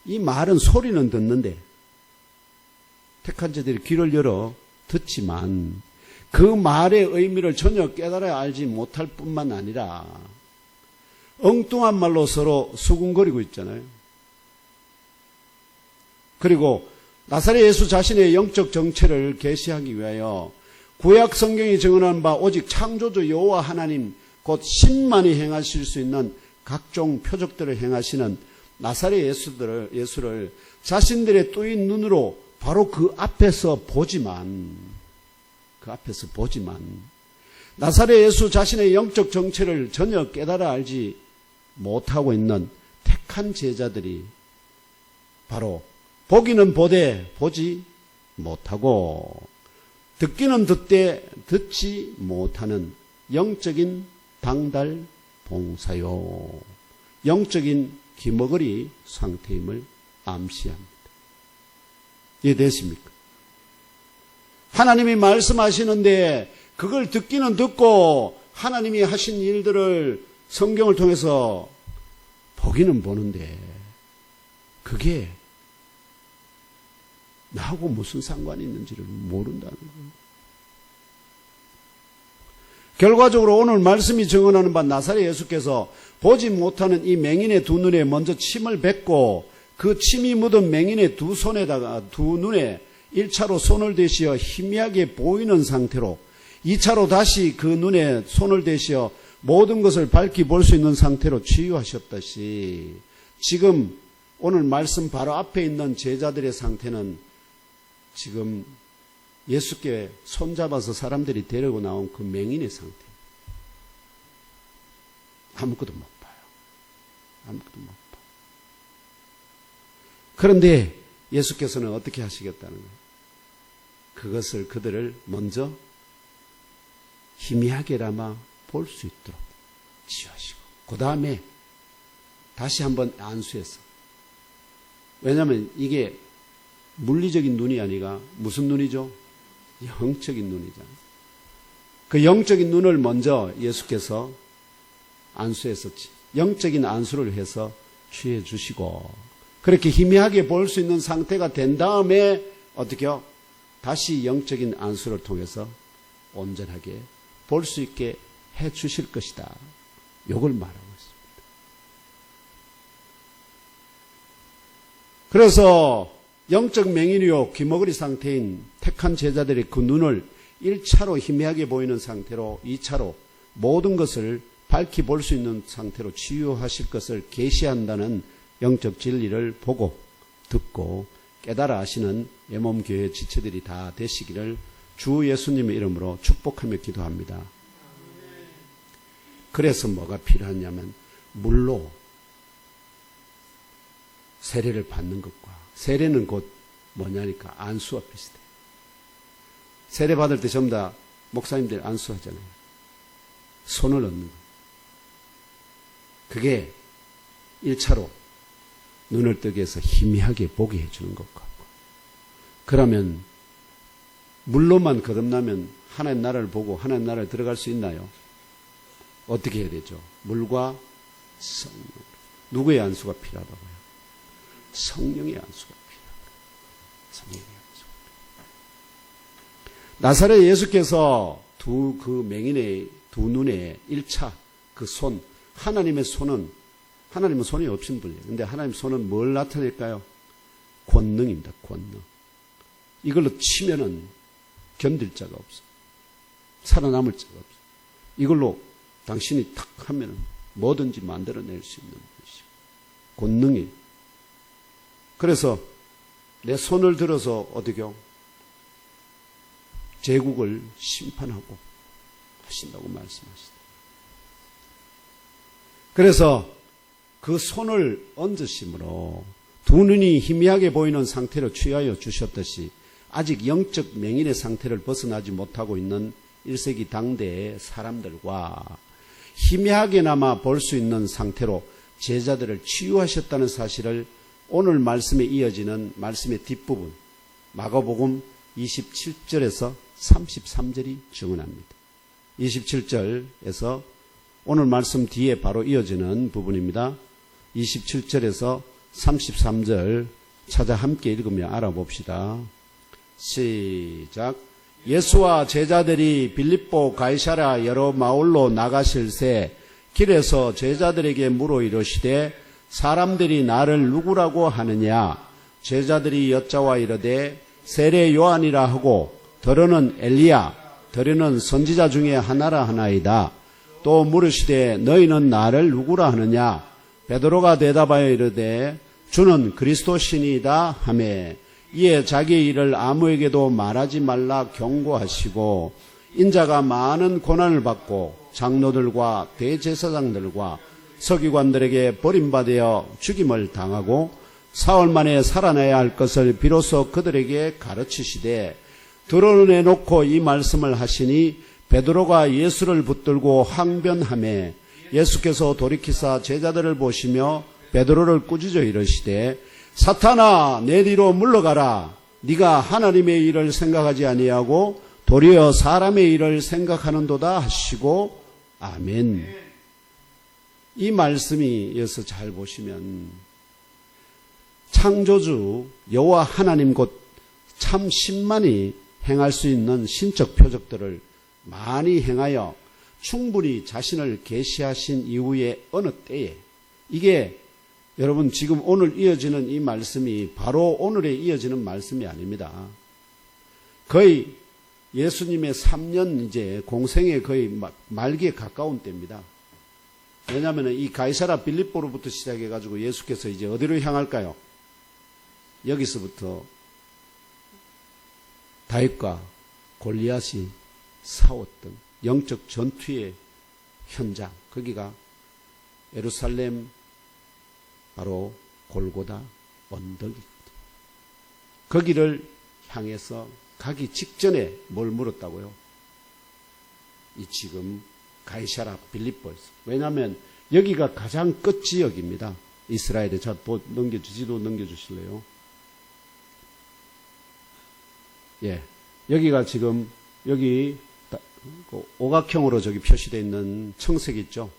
이 말은 소리는 듣는데 택한 자들이 귀를 열어 듣지만 그 말의 의미를 전혀 깨달아 알지 못할 뿐만 아니라 엉뚱한 말로 서로 수군거리고 있잖아요. 그리고 나사렛 예수 자신의 영적 정체를 계시하기 위하여 구약 성경이 증언한 바 오직 창조주 여호와 하나님 곧 신만이 행하실 수 있는 각종 표적들을 행하시는 나사렛 예수를 자신들의 뜨인 눈으로 바로 그 앞에서 보지만 나사렛 예수 자신의 영적 정체를 전혀 깨달아 알지 못하고 있는 택한 제자들이 바로 보기는 보되 보지 못하고 듣기는 듣되 듣지 못하는 영적인 방달봉사요. 영적인 기머거리 상태임을 암시합니다. 이해되십니까? 하나님이 말씀하시는데 그걸 듣기는 듣고 하나님이 하신 일들을 성경을 통해서 보기는 보는데 그게 나하고 무슨 상관이 있는지를 모른다는 거예요. 결과적으로 오늘 말씀이 증언하는 바 나사렛 예수께서 보지 못하는 이 맹인의 두 눈에 먼저 침을 뱉고 그 침이 묻은 맹인의 두 손에다가 두 눈에 1차로 손을 대시어 희미하게 보이는 상태로 2차로 다시 그 눈에 손을 대시어 모든 것을 밝히 볼 수 있는 상태로 치유하셨듯이 지금 오늘 말씀 바로 앞에 있는 제자들의 상태는 지금 예수께 손잡아서 사람들이 데리고 나온 그 맹인의 상태. 아무것도 못 봐요. 아무것도 못 봐. 그런데 예수께서는 어떻게 하시겠다는 거예요? 그것을 그들을 먼저 희미하게나마 볼 수 있도록 치유하시고 그 다음에 다시 한번 안수해서 왜냐하면 이게 물리적인 눈이 아니라 무슨 눈이죠? 영적인 눈이잖아요. 그 영적인 눈을 먼저 예수께서 안수했었지. 영적인 안수를 해서 취해 주시고 그렇게 희미하게 볼 수 있는 상태가 된 다음에 어떻게요? 다시 영적인 안수를 통해서 온전하게 볼 수 있게 해 주실 것이다. 요걸 말하고 있습니다. 그래서 영적 맹인이요 귀머거리 상태인 택한 제자들의 그 눈을 1차로 희미하게 보이는 상태로 2차로 모든 것을 밝히 볼 수 있는 상태로 치유하실 것을 계시한다는 영적 진리를 보고 듣고 깨달아 아시는 예몸교회 지체들이 다 되시기를 주 예수님의 이름으로 축복하며 기도합니다. 그래서 뭐가 필요하냐면 물로 세례를 받는 것과 세례는 곧 뭐냐니까 안수와 비슷해요. 세례 받을 때 전부 다 목사님들 안수하잖아요. 손을 얹는 거예요. 그게 1차로 눈을 뜨게 해서 희미하게 보게 해주는 것 같고 그러면 물로만 거듭나면 하나님 나라를 보고 하나님 나라에 들어갈 수 있나요? 어떻게 해야 되죠? 물과 성령. 누구의 안수가 필요하다고요? 성령의 안수가 필요합니다. 성령의 안수가 필요합니다. 나사렛 예수께서 그 맹인의 두 눈에 1차 그 손, 하나님의 손은 하나님은 손이 없신 분이에요. 그런데 하나님 손은 뭘 나타낼까요? 권능입니다. 권능. 이걸로 치면은 견딜 자가 없어. 살아남을 자가 없어. 이걸로 당신이 탁 하면은 뭐든지 만들어낼 수 있는 것이죠. 권능이. 그래서 내 손을 들어서 어떻게요? 제국을 심판하고 하신다고 말씀하시다. 그래서 그 손을 얹으심으로 두 눈이 희미하게 보이는 상태로 취하여 주셨듯이 아직 영적 맹인의 상태를 벗어나지 못하고 있는 1세기 당대의 사람들과 희미하게나마 볼 수 있는 상태로 제자들을 치유하셨다는 사실을 오늘 말씀에 이어지는 말씀의 뒷부분 마가복음 27절에서 33절이 증언합니다. 27절에서 오늘 말씀 뒤에 바로 이어지는 부분입니다. 27절에서 33절 찾아 함께 읽으며 알아봅시다. 시작. 예수와 제자들이 빌립보 가이사랴 여러 마을로 나가실새 길에서 제자들에게 물어 이르시되 사람들이 나를 누구라고 하느냐? 제자들이 여짜와 이르되 세례 요한이라 하고 더러는 엘리야 더러는 선지자 중에 하나라 하나이다. 또 물으시되 너희는 나를 누구라 하느냐? 베드로가 대답하여 이르되 주는 그리스도시니이다 하매 이에 자기의 일을 아무에게도 말하지 말라 경고하시고 인자가 많은 고난을 받고 장로들과 대제사장들과 서기관들에게 버림받아 죽임을 당하고 사흘 만에 살아나야 할 것을 비로소 그들에게 가르치시되 드러내놓고 이 말씀을 하시니 베드로가 예수를 붙들고 항변하매 예수께서 돌이키사 제자들을 보시며 베드로를 꾸짖어 이르시되 사탄아 내 뒤로 물러가라. 네가 하나님의 일을 생각하지 아니하고 도리어 사람의 일을 생각하는도다 하시고 아멘. 이 말씀이 이어서 잘 보시면 창조주 여호와 하나님 곧 참 신만이 행할 수 있는 신적 표적들을 많이 행하여 충분히 자신을 계시하신 이후에 어느 때에 이게 여러분 지금 오늘 이어지는 이 말씀이 바로 오늘에 이어지는 말씀이 아닙니다. 거의 예수님의 3년 이제 공생의 거의 말기에 가까운 때입니다. 왜냐하면 이 가이사라 빌립보로부터 시작해가지고 예수께서 이제 어디로 향할까요? 여기서부터 다윗과 골리앗이 싸웠던 영적 전투의 현장, 거기가 예루살렘 바로 골고다 언덕이거든요. 거기를 향해서 가기 직전에 뭘 물었다고요? 이 지금 가이사라 빌립보에서. 왜냐하면 여기가 가장 끝 지역입니다. 이스라엘에. 자, 지도 넘겨주실래요? 예. 여기가 지금, 여기, 오각형으로 저기 표시되어 있는 청색 있죠?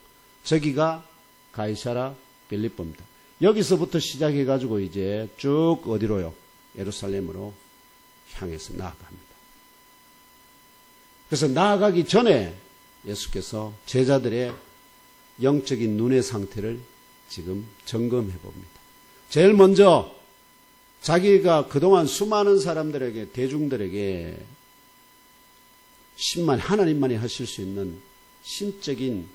저기가 가이사라 빌립보입니다. 여기서부터 시작해가지고 이제 쭉 어디로요? 예루살렘으로 향해서 나아갑니다. 그래서 나아가기 전에 예수께서 제자들의 영적인 눈의 상태를 지금 점검해 봅니다. 제일 먼저 자기가 그동안 수많은 사람들에게, 대중들에게 하나님만이 하실 수 있는 신적인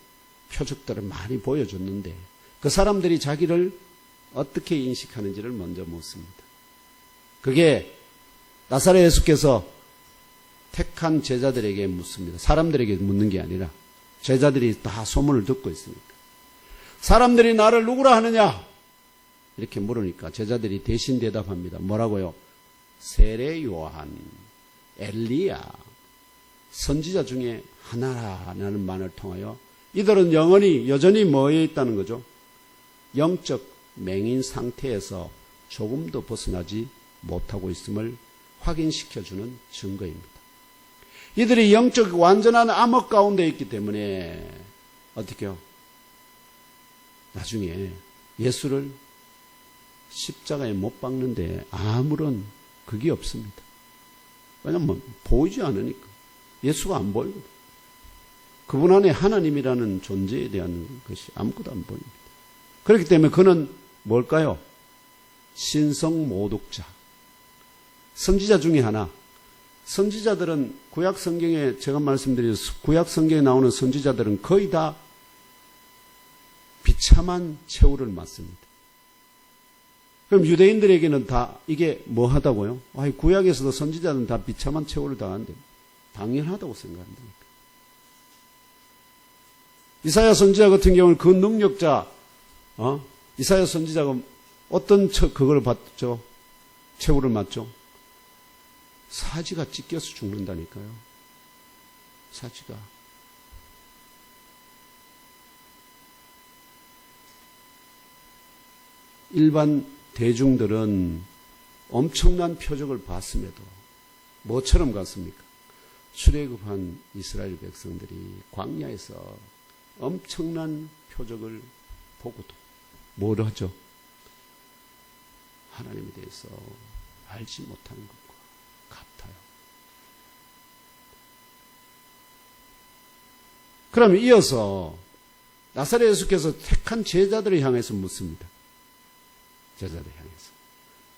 표적들을 많이 보여줬는데 그 사람들이 자기를 어떻게 인식하는지를 먼저 묻습니다. 그게 나사렛 예수께서 택한 제자들에게 묻습니다. 사람들에게 묻는 게 아니라 제자들이 다 소문을 듣고 있으니까. 사람들이 나를 누구라 하느냐? 이렇게 물으니까 제자들이 대신 대답합니다. 뭐라고요? 세례 요한, 엘리야, 선지자 중에 하나라는 말을 통하여 이들은 여전히 뭐에 있다는 거죠? 영적 맹인 상태에서 조금도 벗어나지 못하고 있음을 확인시켜주는 증거입니다. 이들이 영적 완전한 암흑 가운데 있기 때문에 어떻게요? 나중에 예수를 십자가에 못 박는데 아무런 그게 없습니다. 왜냐하면 보이지 않으니까. 예수가 안 보이고 그분 안에 하나님이라는 존재에 대한 것이 아무것도 안 보입니다. 그렇기 때문에 그는 뭘까요? 신성 모독자. 선지자 중에 하나. 선지자들은 구약 성경에 제가 말씀드린 구약 성경에 나오는 선지자들은 거의 다 비참한 최후를 맞습니다. 그럼 유대인들에게는 다 이게 뭐 하다고요? 구약에서도 선지자들은 다 비참한 최후를 당하는데 당연하다고 생각한다니까. 이사야 선지자 같은 경우는 그 능력자, 이사야 선지자가 어떤 그걸 받죠? 최후를 맞죠? 사지가 찢겨서 죽는다니까요. 사지가. 일반 대중들은 엄청난 표적을 봤음에도 뭐처럼 갔습니까? 출애굽한 이스라엘 백성들이 광야에서 엄청난 표적을 보고도 뭘 하죠? 하나님에 대해서 알지 못하는 것과 같아요. 그럼 이어서 나사렛 예수께서 택한 제자들을 향해서 묻습니다. 제자들 향해서.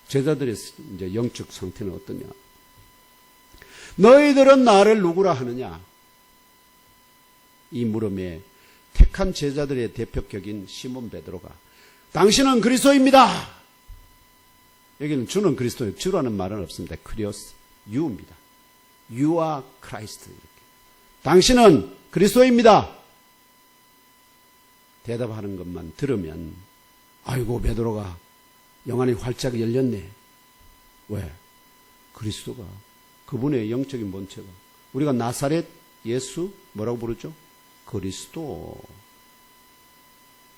제자들의 이제 영적 상태는 어떠냐? 너희들은 나를 누구라 하느냐? 이 물음에 택한 제자들의 대표격인 시몬 베드로가 당신은 그리스도입니다. 여기는 주는 그리스도예요. 주라는 말은 없습니다. 크리오스, 유입니다. You are Christ. 이렇게. 당신은 그리스도입니다. 대답하는 것만 들으면 아이고 베드로가 영안이 활짝 열렸네. 왜? 그리스도가, 그분의 영적인 본체가, 우리가 나사렛 예수 뭐라고 부르죠? 그리스도.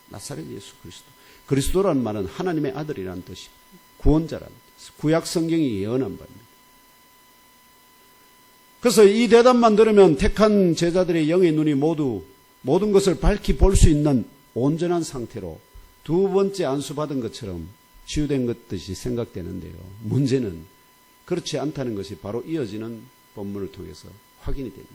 나사렛 예수 그리스도. 그리스도라는 말은 하나님의 아들이라는 뜻이고 구원자라는 뜻. 구약 성경이 예언한 바입니다. 그래서 이 대답만 들으면 택한 제자들의 영의 눈이 모두 모든 것을 밝히 볼 수 있는 온전한 상태로 두 번째 안수받은 것처럼 치유된 것 듯이 생각되는데요. 문제는 그렇지 않다는 것이 바로 이어지는 본문을 통해서 확인이 됩니다.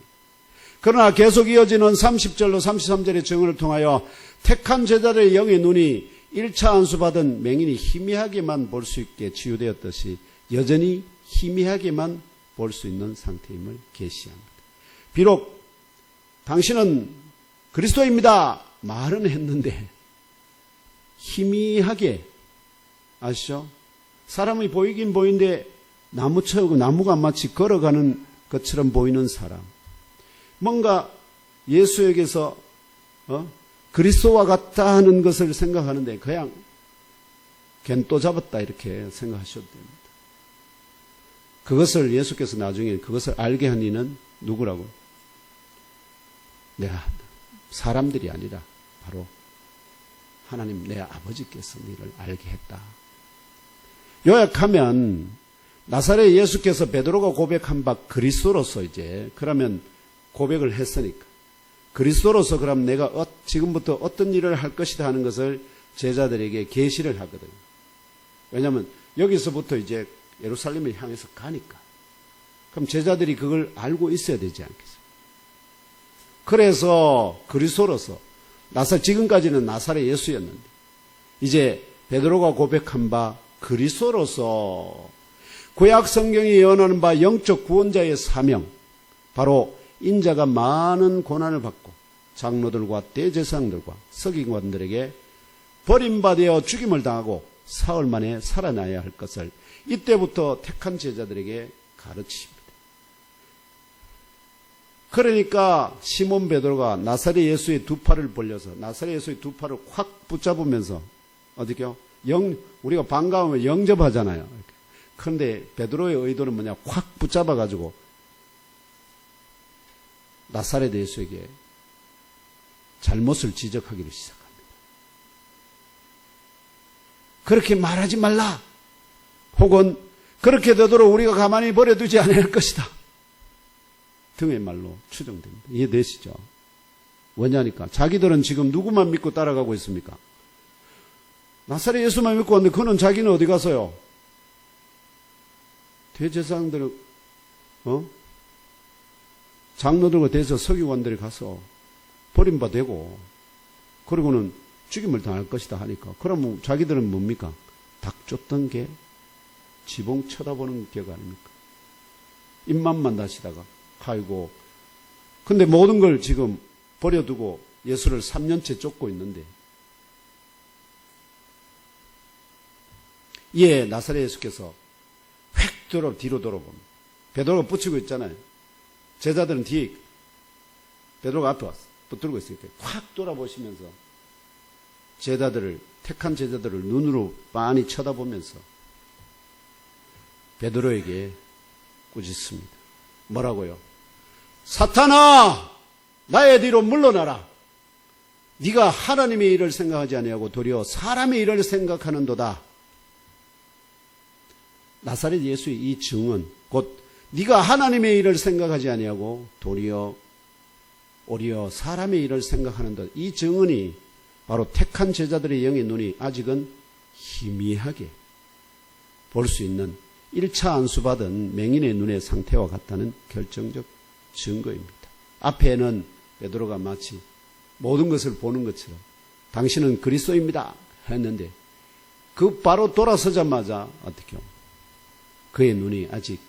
그러나 계속 이어지는 30절로 33절의 증언을 통하여 택한 제자들의 영의 눈이 1차 안수받은 맹인이 희미하게만 볼 수 있게 치유되었듯이 여전히 희미하게만 볼 수 있는 상태임을 계시합니다. 비록 당신은 그리스도입니다 말은 했는데 희미하게, 아시죠? 사람이 보이긴 보이는데 나무처럼 나무가 마치 걸어가는 것처럼 보이는 사람, 뭔가 예수에게서 그리스도와 같다 하는 것을 생각하는데 그냥 걘또 잡았다 이렇게 생각하셔도 됩니다. 그것을 예수께서 나중에 그것을 알게 한 이는 누구라고요? 내가 사람들이 아니라 바로 하나님 내 아버지께서 너를 알게 했다. 요약하면 나사렛 예수께서 베드로가 고백한 바 그리스도로서 이제 그러면 고백을 했으니까 그리스도로서 그럼 내가 지금부터 어떤 일을 할 것이다 하는 것을 제자들에게 계시를 하거든요. 왜냐하면 여기서부터 이제 예루살렘을 향해서 가니까. 그럼 제자들이 그걸 알고 있어야 되지 않겠어요? 그래서 그리스도로서 지금까지는 나사렛 예수였는데 이제 베드로가 고백한 바 그리스도로서 구약 성경이 예언하는 바 영적 구원자의 사명, 바로 인자가 많은 고난을 받고 장로들과 대제사장들과 서기관들에게 버림받아 죽임을 당하고 사흘 만에 살아나야 할 것을 이때부터 택한 제자들에게 가르칩니다. 그러니까 시몬 베드로가 나사렛 예수의 두 팔을 벌려서 나사렛 예수의 두 팔을 확 붙잡으면서 어떻게요? 우리가 반가우면 영접하잖아요. 그런데 베드로의 의도는 뭐냐? 확 붙잡아가지고 나사렛 예수에게 잘못을 지적하기를 시작합니다. 그렇게 말하지 말라. 혹은 그렇게 되도록 우리가 가만히 버려두지 않을 것이다. 등의 말로 추정됩니다. 이해되시죠? 왜냐니까 자기들은 지금 누구만 믿고 따라가고 있습니까? 나사렛 예수만 믿고 왔는데 그는 자기는 어디 가서요? 대제사장들, 장로들과 대제사 서기관들이 가서 버림받되고 그리고는 죽임을 당할 것이다 하니까 그러면 자기들은 뭡니까? 닭 쫓던 게 지붕 쳐다보는 격 아닙니까? 입만만 다시다가 아이고. 근데 모든 걸 지금 버려두고 예수를 3년째 쫓고 있는데 이에 나사렛 예수께서 획 뒤로 돌아봅니다. 베드로가 붙이고 있잖아요. 제자들은 뒤에 베드로가 앞에 왔어. 붙들고 있으니까 확 돌아보시면서 택한 제자들을 눈으로 빤히 쳐다보면서 베드로에게 꾸짖습니다. 뭐라고요? 사탄아, 나의 뒤로 물러나라. 네가 하나님의 일을 생각하지 아니하고 도리어 사람의 일을 생각하는도다. 나사렛 예수의 이 증언, 곧 네가 하나님의 일을 생각하지 아니하고 도리어 오히려 사람의 일을 생각하는다. 이 증언이 바로 택한 제자들의 영의 눈이 아직은 희미하게 볼 수 있는 1차 안수받은 맹인의 눈의 상태와 같다는 결정적 증거입니다. 앞에는 베드로가 마치 모든 것을 보는 것처럼 당신은 그리스도입니다 했는데 그 바로 돌아서자마자 어떻게 그의 눈이 아직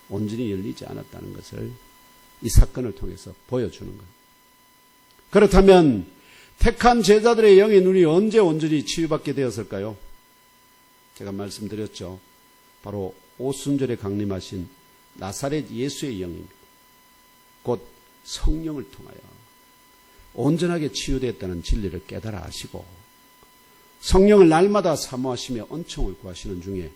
온전히 열리지 않았다는 것을 이 사건을 통해서 보여주는 거예요. 그렇다면 택한 제자들의 영의 눈이 언제 온전히 치유받게 되었을까요? 제가 말씀드렸죠. 바로 오순절에 강림하신 나사렛 예수의 영입니다. 곧 성령을 통하여 온전하게 치유되었다는 진리를 깨달아 하시고 성령을 날마다 사모하시며 은총을 구하시는 중에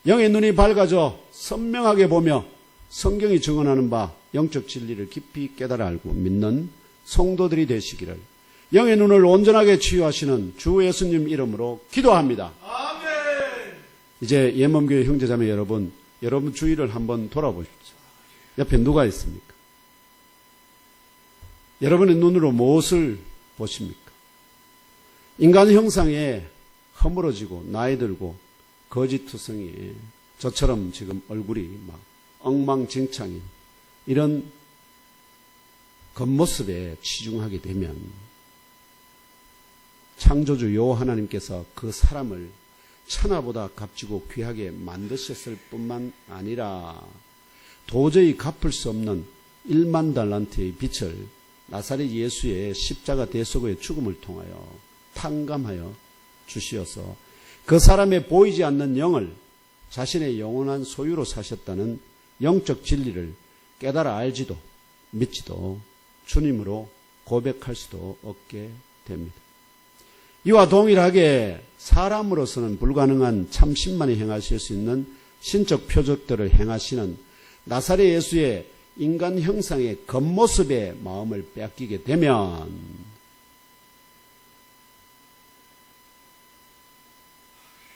영의 눈이 밝아져 선명하게 보며 성경이 증언하는 바 영적 진리를 깊이 깨달아 알고 믿는 성도들이 되시기를 영의 눈을 온전하게 치유하시는 주 예수님 이름으로 기도합니다. 아멘. 이제 예멈교회 형제자매 여러분 주위를 한번 돌아보십시오. 옆에 누가 있습니까? 여러분의 눈으로 무엇을 보십니까? 인간 형상에 허물어지고 나이 들고 거짓투성이에 저처럼 지금 얼굴이 막 엉망진창인 이런 겉모습에 치중하게 되면 창조주 여호와 하나님께서 그 사람을 천하보다 값지고 귀하게 만드셨을 뿐만 아니라 도저히 갚을 수 없는 1만 달란트의 빛을 나사렛 예수의 십자가 대속의 죽음을 통하여 탕감하여 주시어서 그 사람의 보이지 않는 영을 자신의 영원한 소유로 사셨다는 영적 진리를 깨달아 알지도 믿지도 주님으로 고백할 수도 없게 됩니다. 이와 동일하게 사람으로서는 불가능한 참신만이 행하실 수 있는 신적 표적들을 행하시는 나사렛 예수의 인간 형상의 겉모습의 마음을 빼앗기게 되면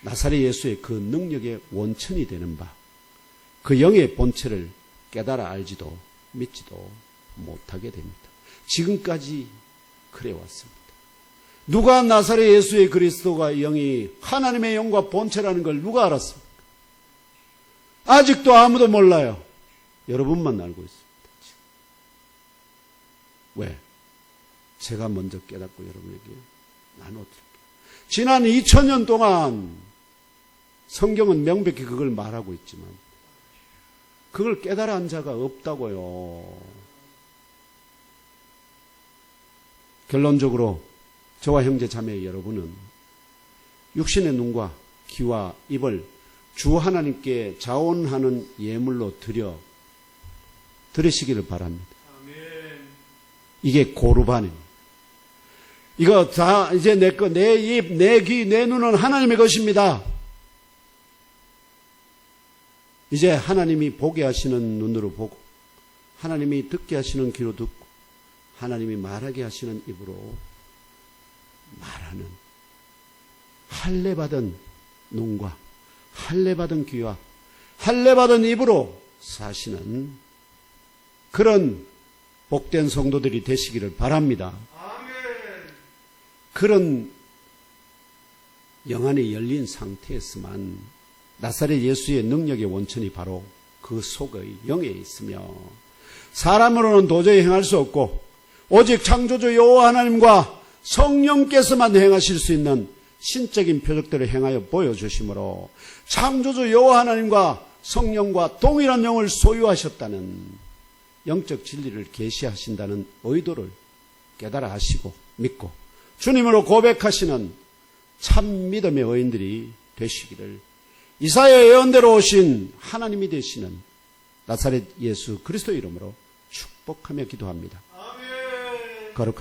나사렛 예수의 그 능력의 원천이 되는 바, 그 영의 본체를 깨달아 알지도 믿지도 못하게 됩니다. 지금까지 그래 왔습니다. 누가 나사렛 예수의 그리스도가 영이 하나님의 영과 본체라는 걸 누가 알았습니까? 아직도 아무도 몰라요. 여러분만 알고 있습니다. 왜? 제가 먼저 깨닫고 여러분에게 나눠드릴게요. 지난 2000년 동안 성경은 명백히 그걸 말하고 있지만 그걸 깨달아 한 자가 없다고요. 결론적으로 저와 형제 자매 여러분은 육신의 눈과 귀와 입을 주 하나님께 자원하는 예물로 드리시기를 바랍니다. 이게 고르반입니다. 이거 다 이제 내 거, 내 입, 내 귀, 내 눈은 하나님의 것입니다. 이제 하나님이 보게 하시는 눈으로 보고 하나님이 듣게 하시는 귀로 듣고 하나님이 말하게 하시는 입으로 말하는 할례받은 눈과 할례받은 귀와 할례받은 입으로 사시는 그런 복된 성도들이 되시기를 바랍니다. 그런 영안이 열린 상태에서만 나사렛 예수의 능력의 원천이 바로 그 속의 영에 있으며 사람으로는 도저히 행할 수 없고 오직 창조주 여호와 하나님과 성령께서만 행하실 수 있는 신적인 표적들을 행하여 보여주심으로 창조주 여호와 하나님과 성령과 동일한 영을 소유하셨다는 영적 진리를 계시하신다는 의도를 깨달아 하시고 믿고 주님으로 고백하시는 참 믿음의 의인들이 되시기를 이사야 예언대로 오신 하나님이 되시는 나사렛 예수 그리스도 이름으로 축복하며 기도합니다. 거룩한